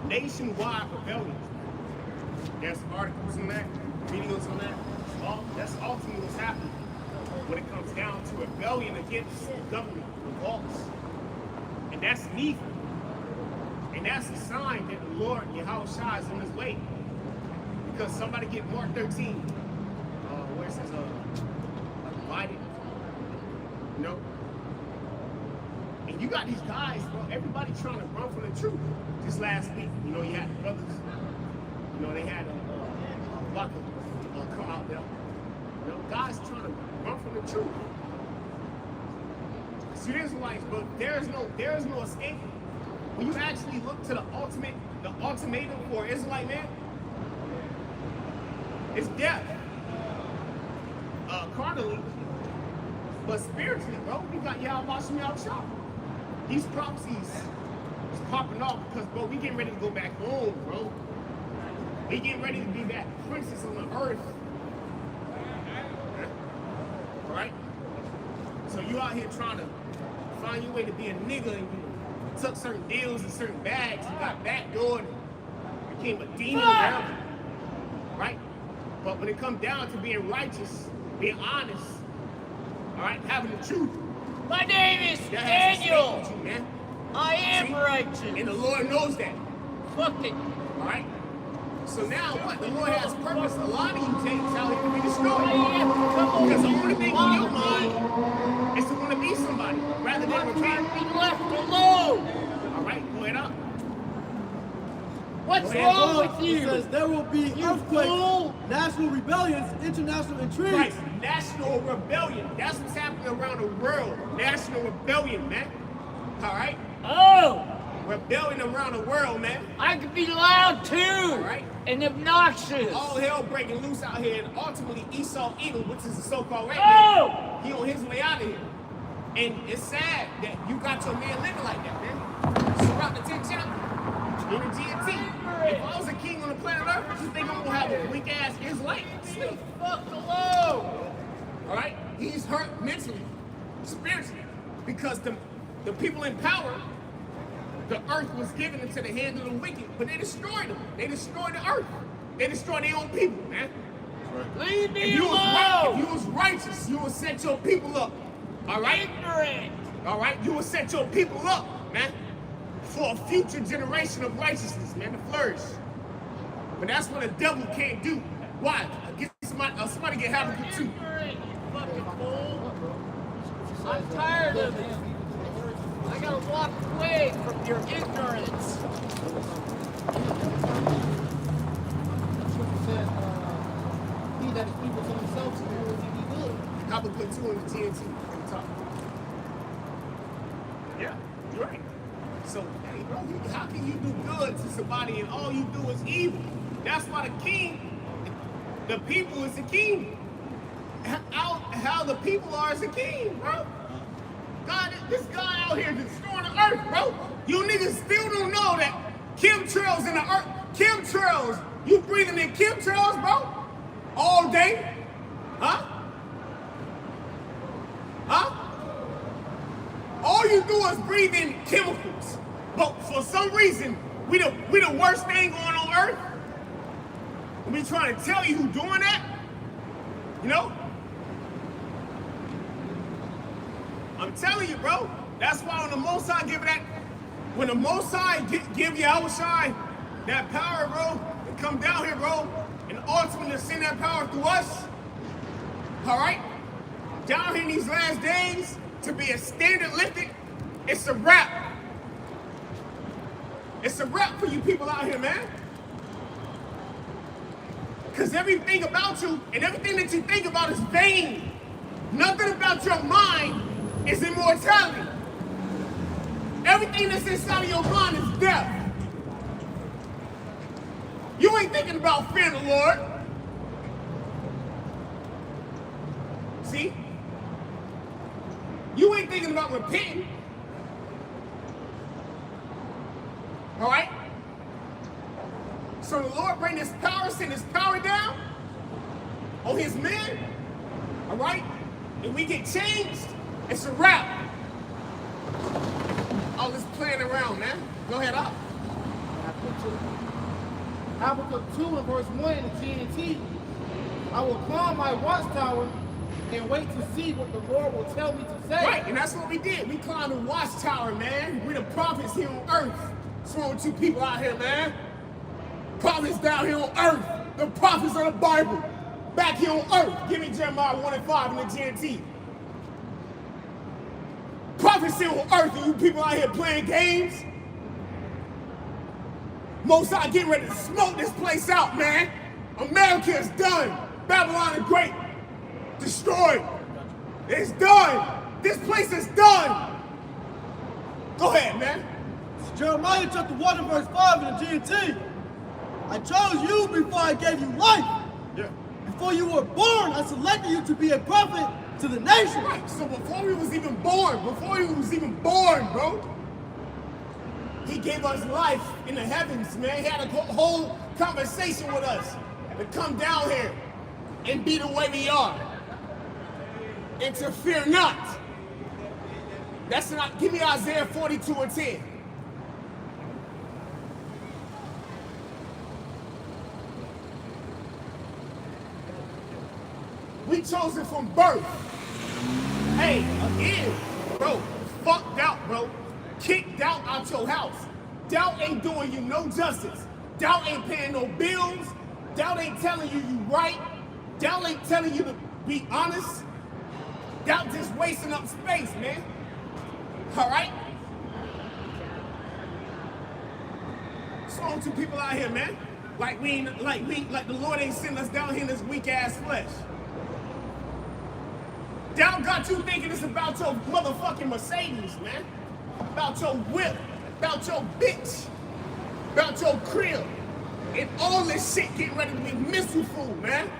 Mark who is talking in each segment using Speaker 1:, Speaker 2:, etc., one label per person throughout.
Speaker 1: nationwide rebellions. There's articles on that, videos on that. That's ultimately what's happening when it comes down to rebellion against government, revolts. And that's needful. And that's a sign that the Lord, Yahweh Shai, is on his way. Because somebody get Mark 13, where it says, divided, you know? And you got these guys, bro, everybody trying to run from the truth. Just last week, you know, you had the brothers, you know, they had a lot of come out there. You know, guys trying to run from the truth. See, the Israelites, but there is no escape. When you actually look to the ultimatum for an Israelite man, it's death. Carnally, but spiritually, bro, we got Yahweh Shai. These prophecies is popping off because, bro, we getting ready to go back home, bro. We getting ready to be that princess on the earth. All right? So you out here trying to find your way to be a nigga, and you took certain deals and certain bags, you got backdoored, became a demon, right? But when it comes down to being righteous, being honest, all right, having the truth.
Speaker 2: My name is Daniel.
Speaker 1: You, man.
Speaker 2: I am righteous.
Speaker 1: And the Lord knows that.
Speaker 2: Fuck it.
Speaker 1: All right? So now what? The Lord has purpose. A lot of you takes out here to be destroyed. Because the only thing in your mind is to want to be somebody rather than repent.
Speaker 2: Be left alone.
Speaker 1: All right, go ahead up.
Speaker 2: What's wrong with you?
Speaker 3: It says there will be earthquakes, national rebellions, international intrigues.
Speaker 1: Right, national rebellion. That's what's happening around the world. National rebellion, man. All right?
Speaker 2: Oh!
Speaker 1: Rebellion around the world, man.
Speaker 2: I could be loud too!
Speaker 1: All right?
Speaker 2: And obnoxious!
Speaker 1: All hell breaking loose out here, and ultimately Esau Edom, which is the so-called right
Speaker 2: Oh!
Speaker 1: man, he on his way out of here. And it's sad that you got your man living like that, man. Throughout the 10th chapter, in the GNT. If I was a king on the planet Earth, you think I'm gonna have a weak ass Israelite sleep? Fuck alone. All right? He's hurt mentally, spiritually, because the people in power, the earth was given into the hands of the wicked, but they destroyed them. They destroyed the earth. They destroyed their own people, man.
Speaker 2: Leave me
Speaker 1: If you
Speaker 2: alone!
Speaker 1: was righteous, you would set your people up. All right?
Speaker 2: Ignorant!
Speaker 1: All right? You will set your people up, man, for a future generation of righteousness, man, to flourish. But that's what a devil can't do. Why? Somebody get Habakkuk too.
Speaker 2: Ignorant, you fucking fool! I'm tired of it. I gotta walk away from your ignorance.
Speaker 3: He that is evil to himself, so will he be good.
Speaker 1: Habakkuk 2 on the TNT on the top. Yeah, you're right. So, hey, bro, how can you do good to somebody and all you do is evil? That's why the king, the people is the king. How the people are is the king, bro. God, this guy out here destroying the earth, bro. You niggas still don't know that chemtrails in the earth, chemtrails, you breathing in chemtrails, bro? All day? Huh? Huh? All you do is breathe in chemicals. But for some reason, we the worst thing going on earth. And we trying to tell you who doing that? You know? I'm telling you, bro. That's why when the Most High when the Most High give Yahweh Shai that power, bro, and come down here, bro, and ultimately send that power through us, all right? Down here in these last days, to be a standard lifted, it's a wrap. It's a wrap for you people out here, man. Because everything about you and everything that you think about is vain. Nothing about your mind is immortality. Everything that's inside of your mind is death. You ain't thinking about fear the Lord. See? You ain't thinking about repenting. All right? So the Lord bring this power, send this power down on his men. All right? And we get changed. It's a wrap. All this playing around, man. Go ahead up.
Speaker 4: Habakkuk 2 and verse 1 in the GNT. I will climb my watchtower and wait to see what the Lord will tell me to say.
Speaker 1: Right, and that's what we did. We climbed the watchtower, man. We're the prophets here on earth. What's wrong with you people out here, man? Prophets down here on earth. The prophets of the Bible. Back here on earth. Give me Jeremiah 1 and 5 in the GNT. Prophets here on earth, and you people out here playing games. Most I get ready to smoke this place out, man. America is done. Babylon the Great destroyed. It's done. This place is done. Go ahead, man.
Speaker 3: It's Jeremiah chapter 1 and verse 5 in the GNT. I chose you before I gave you life.
Speaker 1: Yeah.
Speaker 3: Before you were born, I selected you to be a prophet to the nation.
Speaker 1: Right. So before we was even born, bro, he gave us life in the heavens, man. He had a whole conversation with us to come down here and be the way we are. And to fear not. That's not, give me Isaiah 42 and 10. We chosen from birth. Hey, again, bro, fucked out, bro. Kicked out your house. Doubt ain't doing you no justice. Doubt ain't paying no bills. Doubt ain't telling you right. Doubt ain't telling you to be honest. Doubt just wasting up space, man. All right? What's wrong with you people out here, man? Like the Lord ain't sending us down here in this weak ass flesh. Doubt got you thinking it's about your motherfucking Mercedes, man. About your whip, about your bitch, about your crib. And all this shit getting ready to be missile food, man.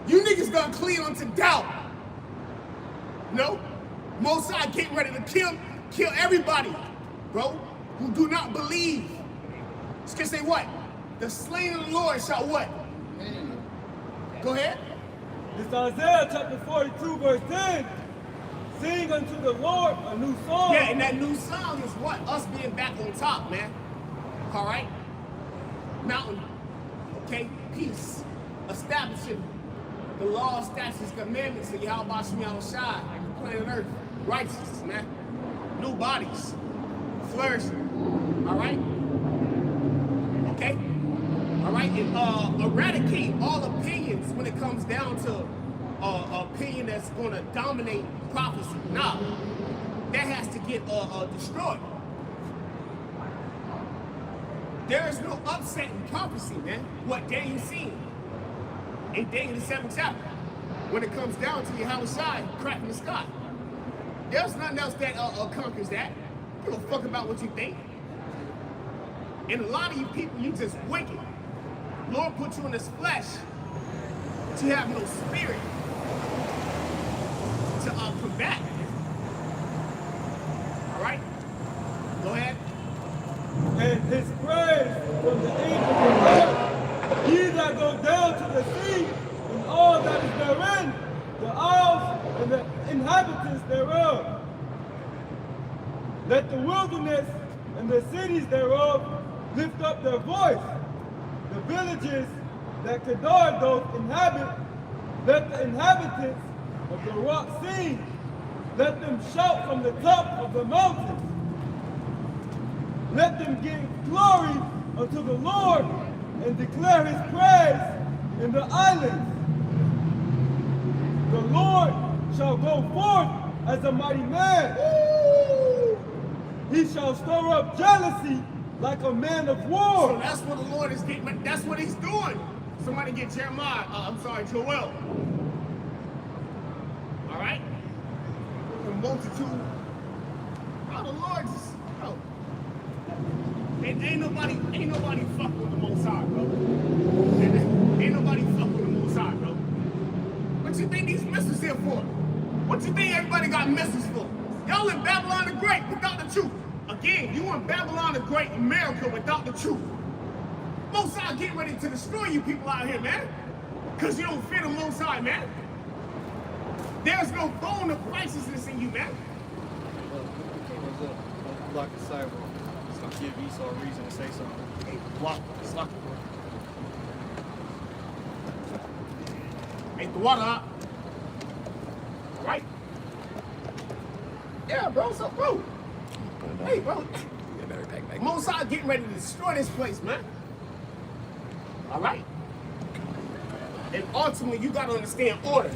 Speaker 1: You niggas gonna clean onto doubt. No? Most High getting ready to kill everybody, bro, who do not believe. It's gonna say what? The slain of the Lord shall what? Go ahead.
Speaker 5: It's Isaiah chapter 42, verse 10. Sing unto the Lord a new song.
Speaker 1: Yeah, and that new song is what? Us being back on top, man. All right? Mountain, okay? Peace. Establishing the law, statutes, commandments of Yahweh Shemi Yahushai, planet Earth. Righteousness, man. New bodies. Flourishing. All right? Okay? All right? And eradicate all opinions when it comes down to opinion that's going to dominate prophecy. Nah. That has to get destroyed. There is no upset in prophecy, man. What Daniel seen in Daniel the 7th chapter. When it comes down to Yahushai cracking the sky. There's nothing else that conquers that. Give a fuck about what you think. And a lot of you people, you just wicked. Lord put you in this flesh, but you have no spirit to combat. All right? Go ahead.
Speaker 5: And his praise from the ends of the earth. Ye that go down to the sea, and all that is therein, the isles and the inhabitants thereof. Let the wilderness and the cities thereof lift up their voice. The villages that Kedar doth inhabit, let the inhabitants of the rock sing. Let them shout from the top of the mountains. Let them give glory unto the Lord and declare his praise in the islands. The Lord shall go forth as a mighty man. Woo! He shall stir up jealousy like a man of war.
Speaker 1: So that's what the Lord is getting. That's what he's doing. Somebody get Jeremiah. Joel. All right? The multitude. Oh, the Lord just, ain't nobody fucking with the Most High, bro. Ain't nobody fucking with the Most High, bro. What you think these missiles here for? What you think everybody got missiles for? Y'all in Babylon the Great without the truth. Again, you in Babylon the Great, America without the truth. Most High getting ready to destroy you people out here, man. Because you don't fear the Most High, man. There's no bone of righteousness in you, man.
Speaker 6: Block the sidewalk. It's gonna give Esau a reason to say something.
Speaker 1: Hey, water. Sloppy. Ain't the water up. All right? Yeah, bro. So, bro. Hey, bro. Mosai getting ready to destroy this place, man. All right? And ultimately, you got to understand order.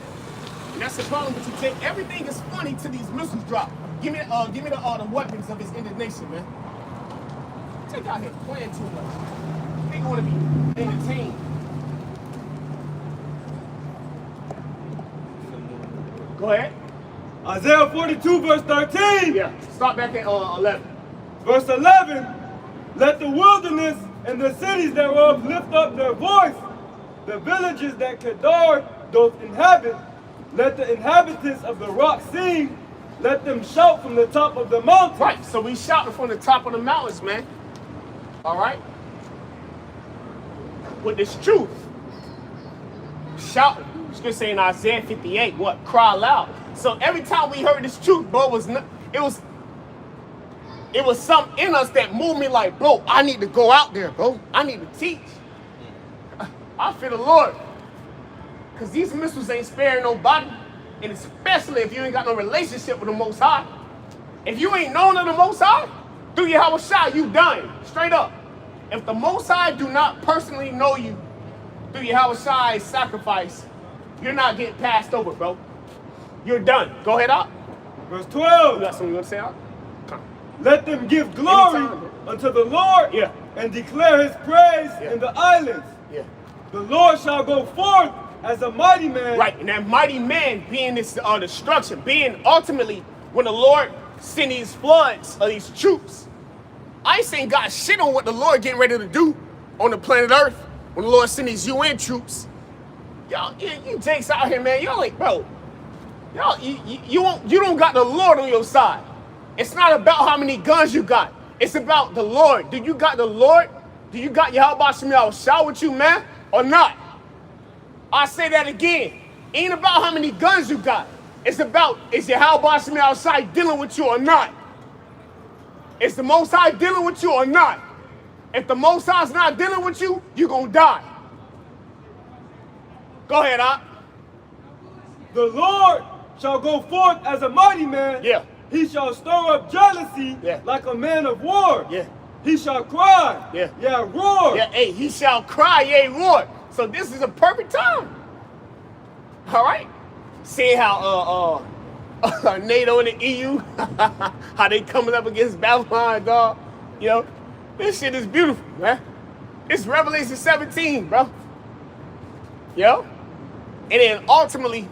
Speaker 1: And that's the problem with you. Take everything is funny till these missiles drop. Give me the weapons of his indignation, man. Take out here playing too much. They want to be entertained. Go ahead.
Speaker 5: Isaiah 42, verse 13.
Speaker 1: Yeah. Start back at 11.
Speaker 5: Verse 11. Let the wilderness and the cities thereof lift up their voice. The villages that Kedar doth inhabit, let the inhabitants of the rock sing. Let them shout from the top of the mountain.
Speaker 1: Right. So we shouting from the top of the mountains, man. All right. With this truth. Shouting. It's gonna say in Isaiah 58, what? Cry loud. So every time we heard this truth, bro, it was something in us that moved me like, bro, I need to go out there, bro. I need to teach. I feel the Lord. Because these missiles ain't sparing nobody. And especially if you ain't got no relationship with the Most High. If you ain't known of the Most High, through Yahweh Shai, you done. Straight up. If the Most High do not personally know you through Yahweh Shai's sacrifice, you're not getting passed over, bro. You're done. Go ahead, up.
Speaker 5: Verse 12.
Speaker 1: You got something you want to say, up?
Speaker 5: Let them give glory
Speaker 1: Anytime,
Speaker 5: unto the Lord,
Speaker 1: Yeah.
Speaker 5: and declare his praise
Speaker 1: Yeah.
Speaker 5: in the islands.
Speaker 1: Yeah.
Speaker 5: The Lord shall go forth as a mighty man.
Speaker 1: Right, and that mighty man being this destruction, being ultimately when the Lord send these floods of these troops. ICE ain't got shit on what the Lord getting ready to do on the planet Earth when the Lord send these UN troops. Y'all, you jakes out here, man. Y'all like, bro, y'all, you don't got the Lord on your side. It's not about how many guns you got. It's about the Lord. Do you got the Lord? Do you got Yahweh Shem Shah with you, man, or not? I say that again. Ain't about how many guns you got. It's about, is Yahweh Shem Shah dealing with you or not? Is the Most High dealing with you or not? If the Most High's not dealing with you, you're going to die. Go ahead, Op.
Speaker 5: The Lord shall go forth as a mighty man.
Speaker 1: Yeah.
Speaker 5: He shall stir up jealousy like a man of war.
Speaker 1: Yeah.
Speaker 5: He shall cry.
Speaker 1: Yeah.
Speaker 5: Roar.
Speaker 1: Yeah, hey, he shall cry, yea, roar. So this is a perfect time. All right? See how NATO and the EU, how they coming up against Babylon, dog. You know, this shit is beautiful, man. It's Revelation 17, bro. You know? And then ultimately,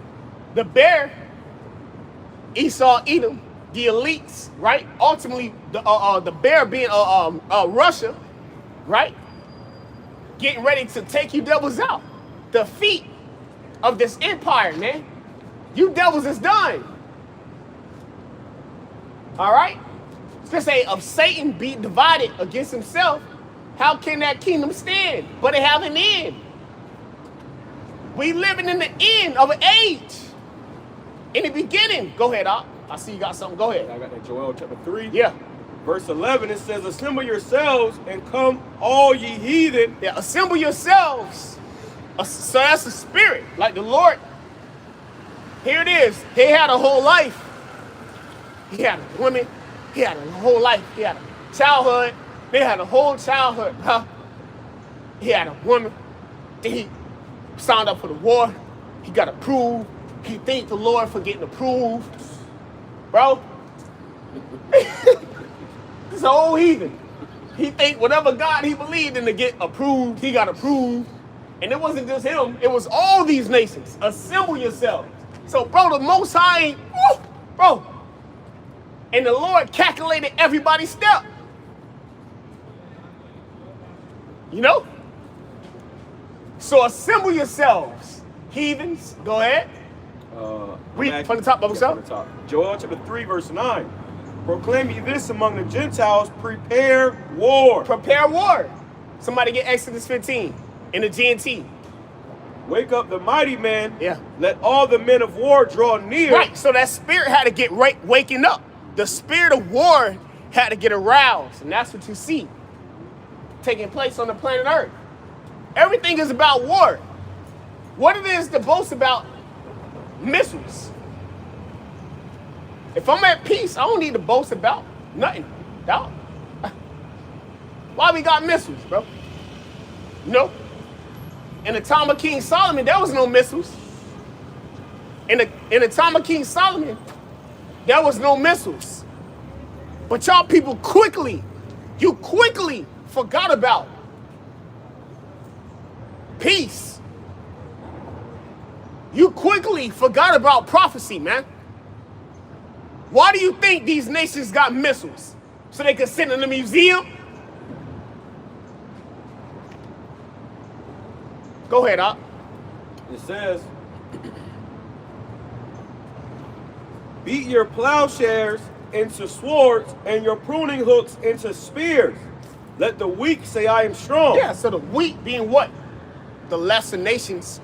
Speaker 1: the bear, Esau, Edom, the elites, right? Ultimately, the bear being Russia, right? Getting ready to take you devils out. The feet of this empire, man. You devils is done. All right? It's gonna say, of Satan be divided against himself, how can that kingdom stand? But it have an end. We living in the end of an age. In the beginning. Go ahead, Op. I see you got something. Go ahead.
Speaker 7: I got that Joel chapter 3.
Speaker 1: Yeah.
Speaker 7: Verse 11, it says, assemble yourselves and come all ye heathen.
Speaker 1: Yeah, assemble yourselves. So that's the spirit. Like the Lord. Here it is. He had a whole life. He had a woman. He had a whole life. He had a childhood. They had a whole childhood. Huh? He had a woman. Then he signed up for the war. He got approved. He thanked the Lord for getting approved. Bro. This old heathen. He think whatever God he believed in to get approved, he got approved. And it wasn't just him, it was all these nations. Assemble yourselves. So, bro, the Most High ain't, woo, bro. And the Lord calculated everybody's step. You know? So assemble yourselves, heathens. Go ahead. Read from the top of
Speaker 7: From the top. Joel chapter 3, verse 9. Proclaim ye this among the Gentiles, prepare war.
Speaker 1: Prepare war. Somebody get Exodus 15 in the GNT.
Speaker 7: Wake up the mighty man.
Speaker 1: Yeah.
Speaker 7: Let all the men of war draw near.
Speaker 1: Right, so that spirit had to get waking up. The spirit of war had to get aroused, and that's what you see taking place on the planet Earth. Everything is about war. What it is to boast about missiles. If I'm at peace, I don't need to boast about nothing, dog. Why we got missiles, bro? No. In the time of King Solomon, there was no missiles. In the time of King Solomon, there was no missiles. But y'all people quickly forgot about peace. You quickly forgot about prophecy, man. Why do you think these nations got missiles? So they could sit in the museum? Go ahead, Op.
Speaker 7: It says, beat your plowshares into swords and your pruning hooks into spears. Let the weak say I am strong.
Speaker 1: Yeah, so the weak being what? The lesser nations,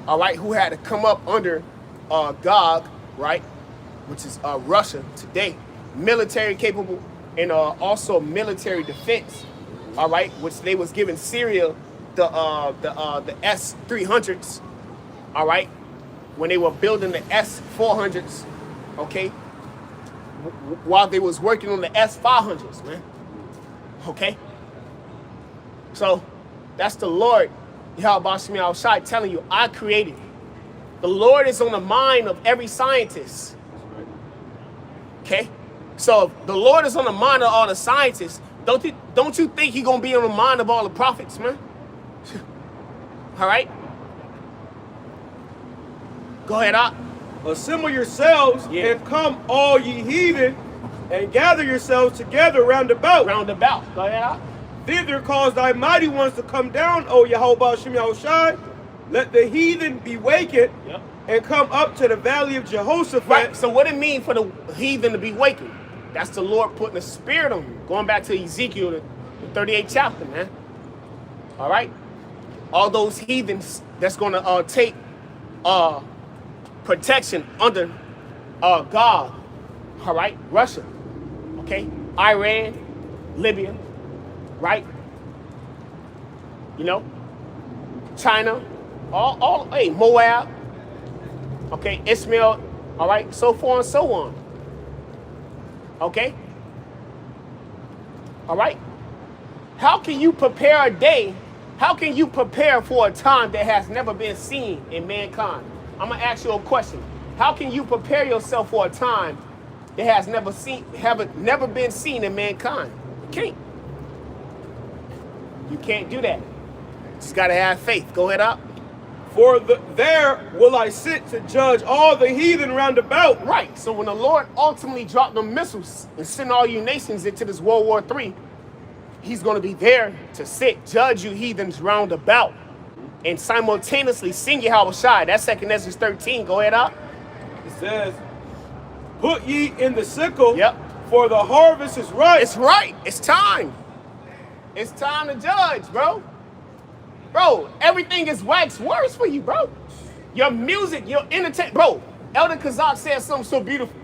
Speaker 1: all right, who had to come up under Gog, right, which is Russia today, military capable, and also military defense, all right, which they was giving Syria the S-300s, all right, when they were building the S-400s, okay, while they was working on the S-500s, man, okay. So that's the Lord, Yahweh Shemi Al-Shai, telling you, I created. The Lord is on the mind of every scientist. Okay? So if the Lord is on the mind of all the scientists, don't you think He's gonna be on the mind of all the prophets, man? All right? Go ahead, Op.
Speaker 7: Assemble yourselves and come, all ye heathen, and gather yourselves together round about.
Speaker 1: Round about. Go ahead, Op.
Speaker 7: Thither cause thy mighty ones to come down, O Yahweh Shemi Al-Shai. Let the heathen be wakened and come up to the valley of Jehoshaphat.
Speaker 1: Right. So what it mean for the heathen to be wakened? That's the Lord putting a spirit on you. Going back to Ezekiel, the 38th chapter, man. All right. All those heathens that's going to take protection under God. All right. Russia. Okay. Iran, Libya. Right? You know, China, hey, Moab, okay, Ishmael, all right, so forth and so on. Okay? All right? How can you prepare a day? How can you prepare for a time that has never been seen in mankind? I'm gonna ask you a question. How can you prepare yourself for a time that has never been seen in mankind? You can't. You can't do that. Just gotta have faith. Go ahead, Up.
Speaker 7: For there will I sit to judge all the heathen round about.
Speaker 1: Right. So when the Lord ultimately dropped them missiles and send all you nations into this World War III, He's going to be there to sit, judge you heathens round about, and simultaneously sing Yahweh Shai. That's 2 Ezra 13. Go ahead, Up.
Speaker 7: It says, put ye in the sickle,
Speaker 1: Yep.
Speaker 7: for the harvest is ripe.
Speaker 1: It's right. It's time. It's time to judge, bro. Bro, everything is wax worse for you, bro. Your music, your entertainment. Bro, Elder Kazak said something so beautiful.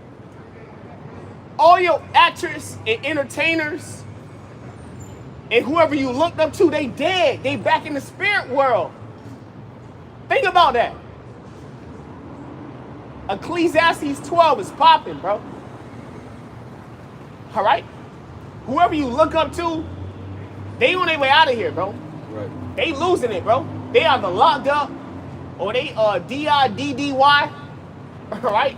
Speaker 1: All your actors and entertainers and whoever you looked up to, they dead. They back in the spirit world. Think about that. Ecclesiastes 12 is popping, bro. All right? Whoever you look up to, they on their way out of here, bro.
Speaker 7: Right.
Speaker 1: They losing it, bro. They either locked up or they DIDDY, all right?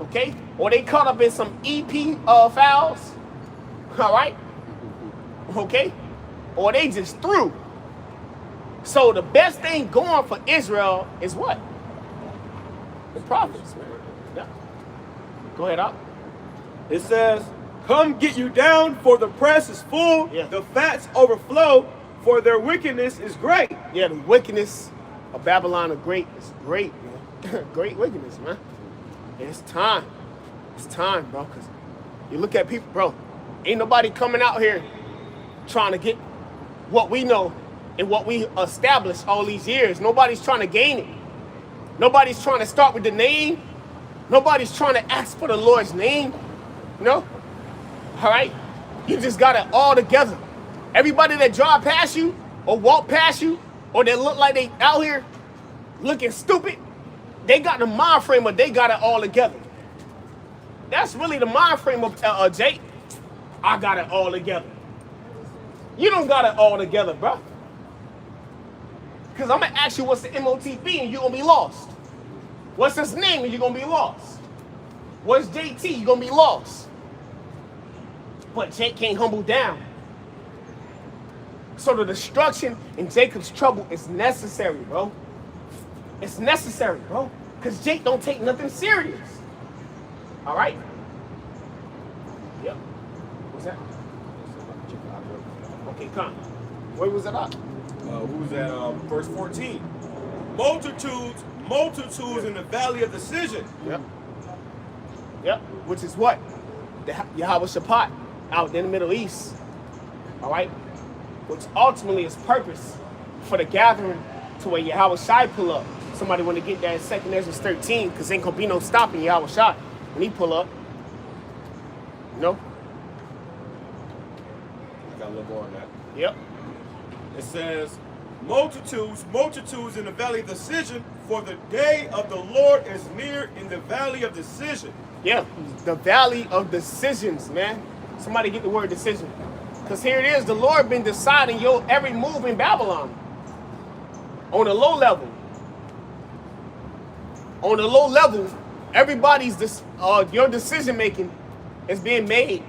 Speaker 1: Okay? Or they caught up in some EP files, all right? Okay? Or they just through. So the best thing going for Israel is what? The prophets, man. Yeah. Go ahead, Up.
Speaker 7: It says, come get you down, for the press is full,
Speaker 1: Yeah.
Speaker 7: the fats overflow, for their wickedness is great.
Speaker 1: Yeah, the wickedness of Babylon is great, man. Great wickedness, man. And it's time. It's time, bro. Because you look at people, bro, ain't nobody coming out here trying to get what we know and what we established all these years. Nobody's trying to gain it. Nobody's trying to start with the name. Nobody's trying to ask for the Lord's name. You know? All right? You just got it all together. Everybody that drive past you or walk past you or that look like they out here looking stupid, they got the mind frame of they got it all together. That's really the mind frame of Jake. I got it all together. You don't got it all together, bro. Because I'm going to ask you what's the MOTB and you're going to be lost. What's his name and you're going to be lost. What's JT? You're going to be lost. But Jake can't humble down. So the destruction in Jacob's trouble is necessary, bro. It's necessary, bro. Because Jake don't take nothing serious. All right? Yep. What's that? Okay, come. Where was it at?
Speaker 7: Who's at verse 14? Multitudes in the valley of decision.
Speaker 1: Yep. Yep. Which is what? The Yahweh Shaphat out in the Middle East. All right? Which ultimately is purpose for the gathering to where Yahweh Shai pull up. Somebody want to get that in 2 Ezra 13 because ain't going to be no stopping Yahweh Shai when he pull up. You know?
Speaker 7: I got a little more on that.
Speaker 1: Yep.
Speaker 7: It says, multitudes in the valley of decision, for the day of the Lord is near in the valley of decision.
Speaker 1: Yeah, the valley of decisions, man. Somebody get the word decision. Because here it is, the Lord been deciding your every move in Babylon. On a low level. On a low level, everybody's, your decision making is being made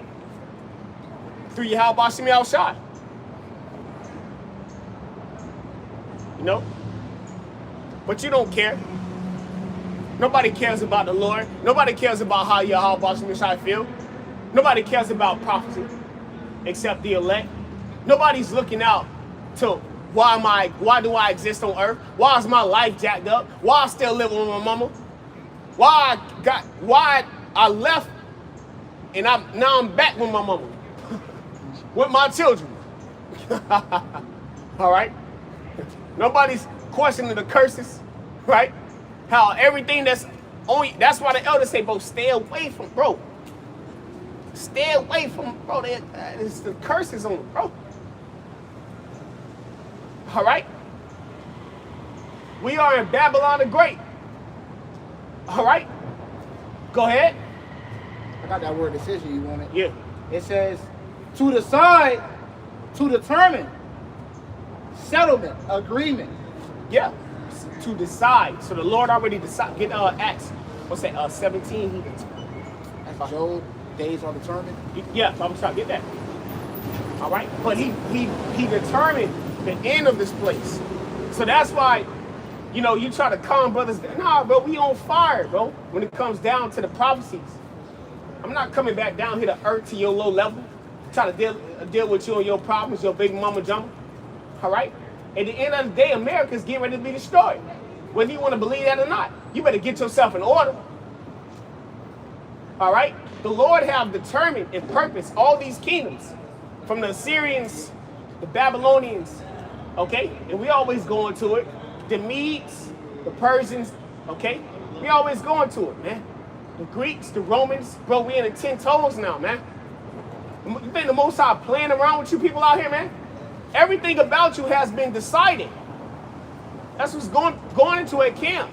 Speaker 1: through Yahweh Bashim Yahweh Shai. You know? But you don't care. Nobody cares about the Lord. Nobody cares about how Yahweh Bashim Shai feel. Nobody cares about prophecy except the elect. Nobody's looking out to why do I exist on earth? Why is my life jacked up? Why I still live with my mama? Why I left and now I'm back with my mama. With my children. All right? Nobody's questioning the curses, right? How everything that's why the elders say, bro, stay away from, bro. Stay away from, bro. It's the curses on it, bro. All right? We are in Babylon the Great. All right? Go ahead.
Speaker 4: I got that word decision, you want it?
Speaker 1: Yeah.
Speaker 4: It says, to decide, to determine, settlement, agreement.
Speaker 1: Yeah. To decide. So the Lord already decided. Get Acts. What's that? 17.
Speaker 4: That's Job, days are determined.
Speaker 1: Yeah, I'm trying to get that. All right? But he determined the end of this place. So that's why, you know, you try to calm brothers down. Nah, bro, we on fire, bro, when it comes down to the prophecies. I'm not coming back down here to earth to your low level, trying to deal with you and your problems, your big mama jump. All right? At the end of the day, America's getting ready to be destroyed. Whether you want to believe that or not, you better get yourself in order. All right? The Lord have determined and purposed all these kingdoms, from the Assyrians, the Babylonians, okay? And we always go into it. The Medes, the Persians, okay? We always go into it, man. The Greeks, the Romans, bro, we in the 10 toes now, man. You think the Most High playing around with you people out here, man? Everything about you has been decided. That's what's going into a camp.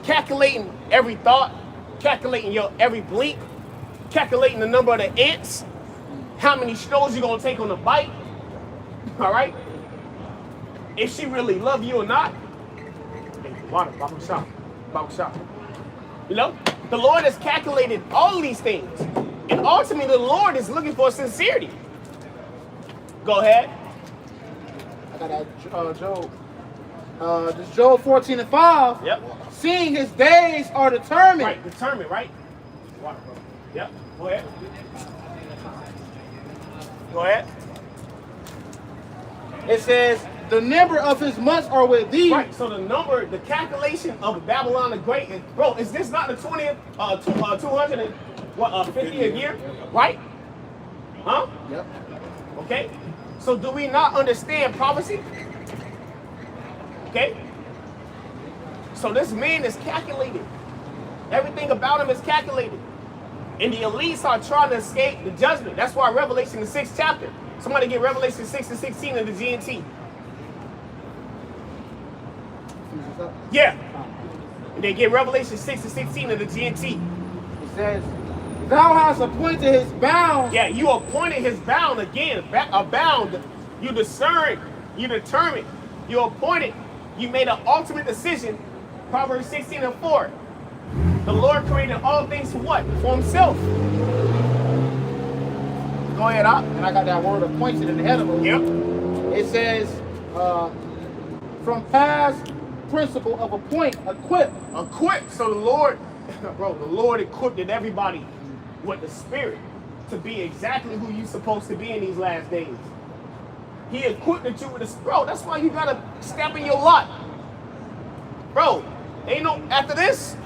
Speaker 1: Calculating every thought, calculating your every blink, calculating the number of the ants, how many strolls you're going to take on the bite. All right? If she really love you or not. Hey, water, Bible shop. You know? The Lord has calculated all of these things. And ultimately, the Lord is looking for sincerity. Go ahead.
Speaker 4: I got that Job. This Job 14:5.
Speaker 1: Yep.
Speaker 4: Seeing his days are determined.
Speaker 1: Right, determined, right? Water, bro. Yep. Go ahead. Go ahead.
Speaker 4: It says, the number of his months are with thee.
Speaker 1: Right, so the calculation of Babylon the Great is, bro, is this not the 20th, 250th year? Right? Huh?
Speaker 4: Yep.
Speaker 1: Okay? So do we not understand prophecy? Okay? So this man is calculated. Everything about him is calculated. And the elites are trying to escape the judgment. That's why Revelation, the 6th chapter. Somebody get Revelation 6 and 16 in the GNT. Yeah. And they get Revelation 6 and 16 in the GNT.
Speaker 4: It says, thou hast appointed his bounds.
Speaker 1: Yeah, you appointed his bound again. A bound. You discerned. You determined. You appointed. You made an ultimate decision. Proverbs 16 and 4. The Lord created all things for what? For himself.
Speaker 4: Go ahead, and I got that word appointed in the head of it.
Speaker 1: Yep.
Speaker 4: It says, from past principle of appoint, equip.
Speaker 1: Equipped. So the Lord, bro, the Lord equipped everybody with the Spirit to be exactly who you're supposed to be in these last days. He equipped you with the bro. That's why you gotta step in your lot, bro. Ain't no after this.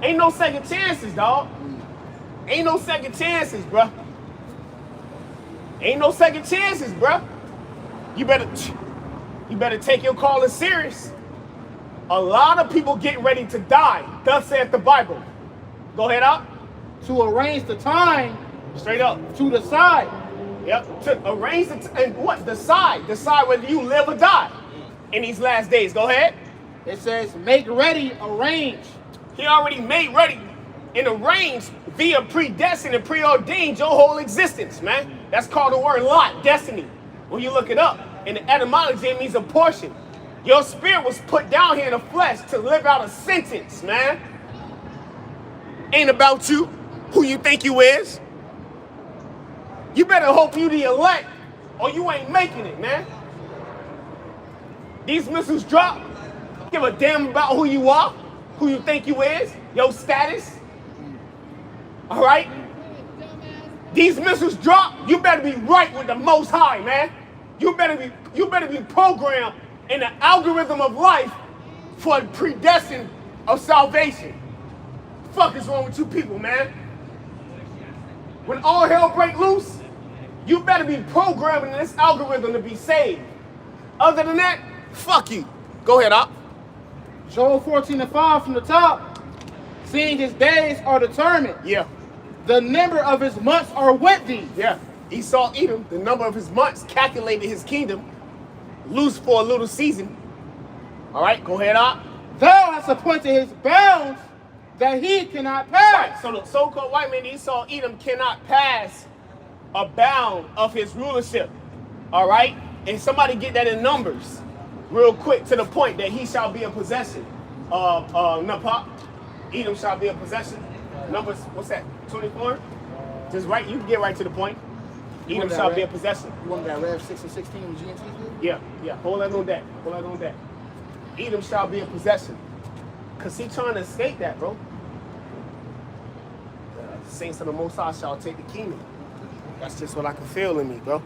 Speaker 1: Ain't no second chances, dog. Ain't no second chances, bro. Ain't no second chances, bro. You better take your calling serious. A lot of people getting ready to die. Thus saith the Bible. Go ahead up.
Speaker 4: To arrange the time.
Speaker 1: Straight up.
Speaker 4: To decide.
Speaker 1: Yep. To arrange and what? Decide. Decide whether you live or die in these last days. Go ahead.
Speaker 4: It says, make ready, arrange.
Speaker 1: He already made ready and arranged via predestined and preordained your whole existence, man. That's called the word lot, destiny. When you look it up, in the etymology, it means a portion. Your spirit was put down here in the flesh to live out a sentence, man. Ain't about you, who you think you is. You better hope you the elect, or you ain't making it, man. These missiles drop. Give a damn about who you are, who you think you is, your status. All right? These missiles drop. You better be right with the Most High, man. You better be programmed in the algorithm of life for the predestined of salvation. Fuck is wrong with you people, man? When all hell break loose, you better be programming this algorithm to be saved. Other than that, fuck you. Go ahead, Op.
Speaker 4: Joel 14 and 5 from the top. Seeing his days are determined.
Speaker 1: Yeah.
Speaker 4: The number of his months are with thee.
Speaker 1: Yeah. Esau, Edom, the number of his months calculated his kingdom. Loose for a little season. All right, go ahead, Op.
Speaker 4: Thou hast appointed his bounds that he cannot pass.
Speaker 1: Right, so the so-called white man Esau, Edom cannot pass a bound of his rulership. All right? And somebody get that in numbers real quick to the point that he shall be a possession of Napop. Edom shall be a possession. Numbers, what's that, 24? Just right, you can get right to the point. Edom shall be a possession.
Speaker 4: You want that Rev 6 and 16 with GNT?
Speaker 1: Yeah. Hold on that. Edom shall be a possession. Because he trying to escape that, bro. The saints of the Most High shall take the kingdom. That's just what I can feel in me, bro.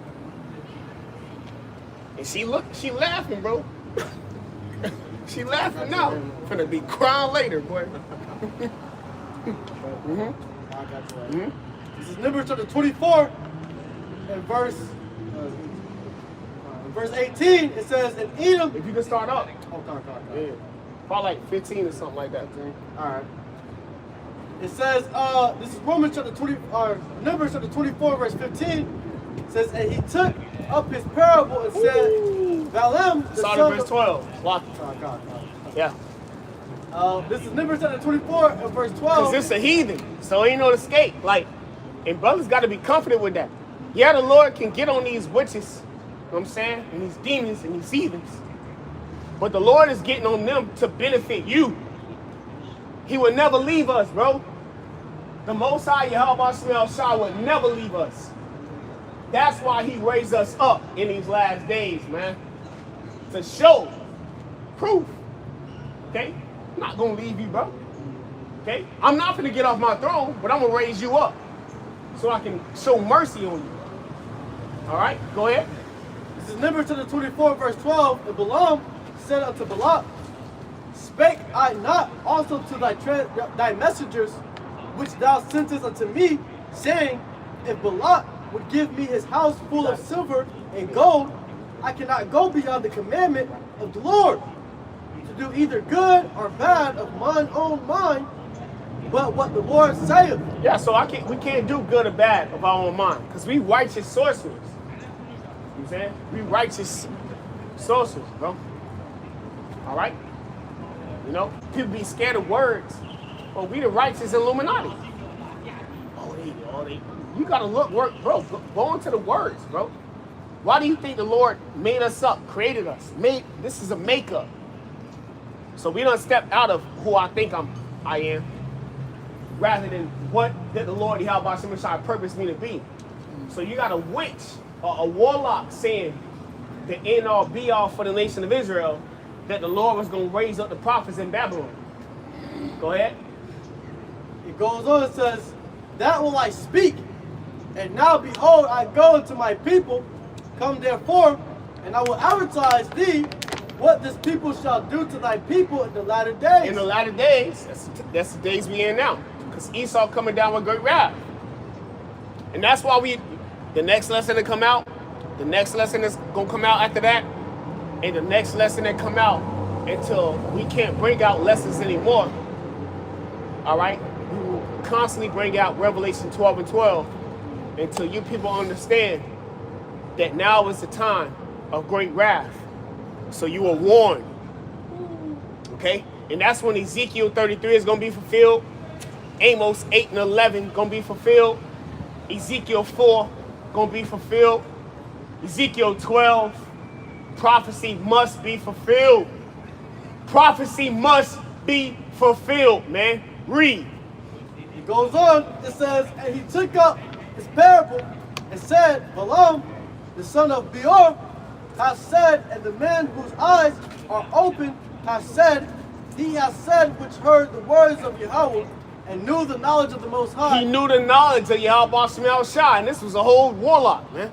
Speaker 1: And she laughing, bro. She laughing now. Finna be crying later, boy.
Speaker 3: This is Numbers chapter 24 and verse 18. It says, in Edom.
Speaker 1: If you can start up.
Speaker 3: Okay.
Speaker 1: Yeah. Probably like 15 or something like that.
Speaker 3: All right. It says, this is Romans chapter 20, Numbers chapter 24, verse 15. It says, and he took up his parable and said, Balaam, the
Speaker 1: Start
Speaker 3: son
Speaker 1: at verse 12. Lock it.
Speaker 3: God.
Speaker 1: Yeah.
Speaker 3: This is Numbers chapter 24 and verse 12.
Speaker 1: Because it's a heathen, so ain't no escape. Like, and brothers got to be comforted with that. Yeah, the Lord can get on these witches, you know what I'm saying, and these demons and these heathens. But the Lord is getting on them to benefit you. He would never leave us, bro. The Most High Yahweh Shah would never leave us. That's why he raised us up in these last days, man. To show proof. Okay? I'm not going to leave you, bro. Okay? I'm not going to get off my throne, but I'm going to raise you up so I can show mercy on you. All right? Go ahead.
Speaker 3: This is Numbers chapter 24, verse 12. And Balaam said unto Balak, spake I not also to thy messengers, which thou sentest unto me, saying, if Balak would give me his house full of silver and gold, I cannot go beyond the commandment of the Lord, to do either good or bad of mine own mind, but what the Lord saith.
Speaker 1: Yeah, so we can't do good or bad of our own mind, because we righteous sorcerers. You know what I'm saying? We righteous sorcerers, bro. All right? You know, people be scared of words, but we the righteous Illuminati. You gotta work, bro. Go into the words, bro. Why do you think the Lord made us up, created us? This is a makeup. So we don't step out of who I think I am, rather than what did the Lord Yahweh Shemashai purpose me to be. So you got a witch or a warlock saying the end all be all for the nation of Israel, that the Lord was going to raise up the prophets in Babylon. Go ahead.
Speaker 3: It goes on and says, that will I speak. And now behold, I go into my people. Come therefore, and I will advertise thee what this people shall do to thy people in the latter days.
Speaker 1: In the latter days, that's the days we in now. Because Esau coming down with great wrath. And that's why the next lesson to come out, the next lesson that's going to come out after that, and the next lesson that come out until we can't bring out lessons anymore. All right? We will constantly bring out Revelation 12 and 12 until you people understand that now is the time of great wrath. So you are warned. Okay? And that's when Ezekiel 33 is going to be fulfilled. Amos 8 and 11 going to be fulfilled. Ezekiel 4 going to be fulfilled. Ezekiel 12, prophecy must be fulfilled. Prophecy must be fulfilled, man. Read.
Speaker 3: It goes on, it says, and he took up his parable and said, Balaam, the son of Beor, has said, and the man whose eyes are open has said, he has said which heard the words of Yahweh and knew the knowledge of the Most High.
Speaker 1: He knew the knowledge of Yahweh Shemel Shai, and this was a whole warlock, man.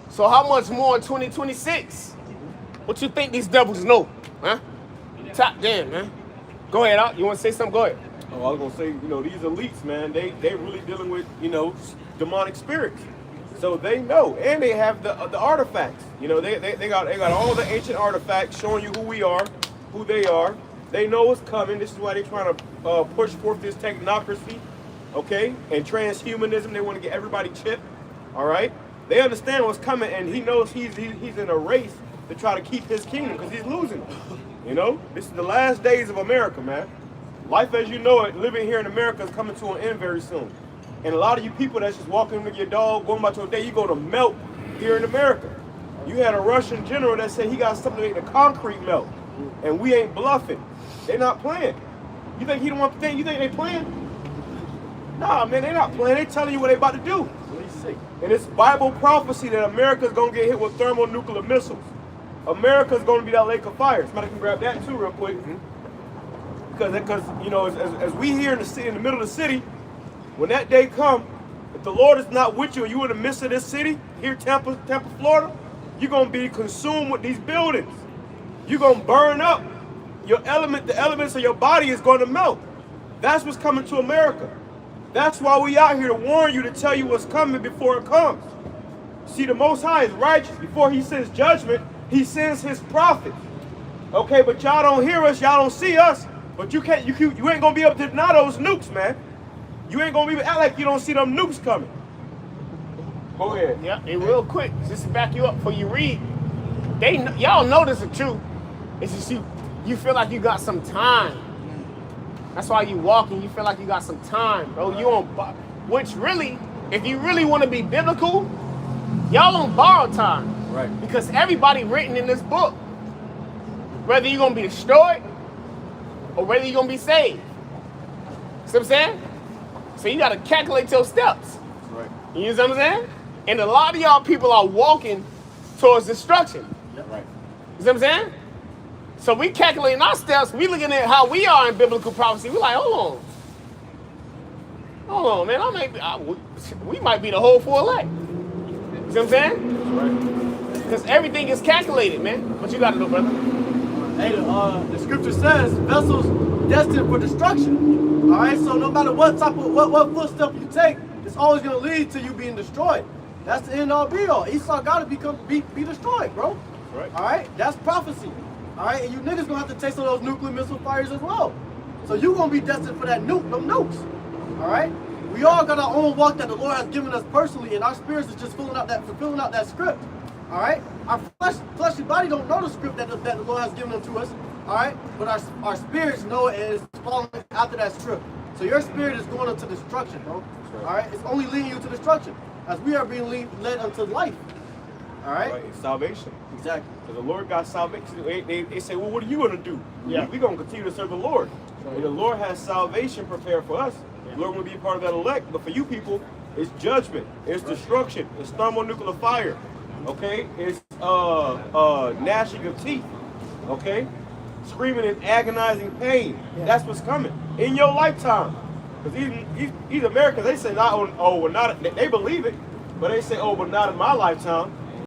Speaker 1: So how much more in 2026? What you think these devils know, huh? Top damn, man. Go ahead, Al. You want to say something? Go ahead.
Speaker 7: Oh, I was gonna say, these elites, man, they really dealing with, demonic spirits. So they know, and they have the artifacts. They got all the ancient artifacts showing you who we are, who they are. They know what's coming. This is why they're trying to push forth this technocracy, okay, and transhumanism. They want to get everybody chipped. All right, they understand what's coming, and he knows he's in a race to try to keep his kingdom because he's losing. This is the last days of America, man. Life as you know it, living here in America, is coming to an end very soon. And a lot of you people that's just walking with your dog, going about your day, you're going to melt here in America. You had a Russian general that said he got something to make the concrete melt. And we ain't bluffing. They're not playing. You think he don't want to think? You think they playing? Nah, man, they're not playing. They telling you what they about to do. And it's Bible prophecy that America's going to get hit with thermonuclear missiles. America's going to be that lake of fire. Somebody can grab that too real quick. Because as we here in the city, in the middle of the city, when that day come, if the Lord is not with you and you in the midst of this city, here Tampa, Florida, you're going to be consumed with these buildings. You're going to burn up. The elements of your body is going to melt. That's what's coming to America. That's why we out here to warn you, to tell you what's coming before it comes. See, the Most High is righteous. Before he sends judgment, he sends his prophets. Okay, but y'all don't hear us, y'all don't see us, but you ain't going to be able to deny those nukes, man. You ain't going to be able to act like you don't see them nukes coming. Go ahead.
Speaker 1: Yeah, and real quick, just to back you up before you read, y'all know this is true. It's just you feel like you got some time. That's why you walking, you feel like you got some time, bro. You on, which really, if you really want to be biblical, y'all on borrowed time.
Speaker 7: Right.
Speaker 1: Because everybody written in this book, whether you're going to be destroyed or whether you're going to be saved. See what I'm saying? So you got to calculate your steps.
Speaker 7: Right.
Speaker 1: You know what I'm saying? And a lot of y'all people are walking towards destruction.
Speaker 7: Yeah, right.
Speaker 1: You know what I'm saying? So we calculating our steps. We looking at how we are in biblical prophecy. We like, hold on, man. We might be the whole full elect. You know what I'm saying?
Speaker 7: Right.
Speaker 1: Because everything is calculated, man. What you got to do, brother?
Speaker 3: Hey, the scripture says vessels destined for destruction. All right, so no matter what type of what footstep you take, it's always going to lead to you being destroyed. That's the end all be all. Esau got to be destroyed, bro.
Speaker 7: Right.
Speaker 3: All right, that's prophecy. All right, and you niggas gonna have to take some of those nuclear missile fires as well. So you're gonna be destined for that nuke, them nukes. All right? We all got our own walk that the Lord has given us personally, and our spirits is just fulfilling out that script. All right? Our fleshly body don't know the script that the Lord has given to us. All right? But our spirits know it and is following after that script. So your spirit is going into destruction, bro. All right? It's only leading you to destruction, as we are being led unto life. All right?
Speaker 7: It's salvation.
Speaker 3: Exactly.
Speaker 7: Because the Lord got salvation. They say, well, what are you going to do?
Speaker 1: Yeah.
Speaker 7: We're going to continue to serve the Lord. And the Lord has salvation prepared for us. The Lord will be a part of that elect. But for you people, it's judgment. It's destruction. It's thermonuclear fire. Okay? It's gnashing of teeth. Okay? Screaming in agonizing pain. Yeah. That's what's coming in your lifetime. Because these Americans, they say, they believe it. But they say, oh, but not in my lifetime.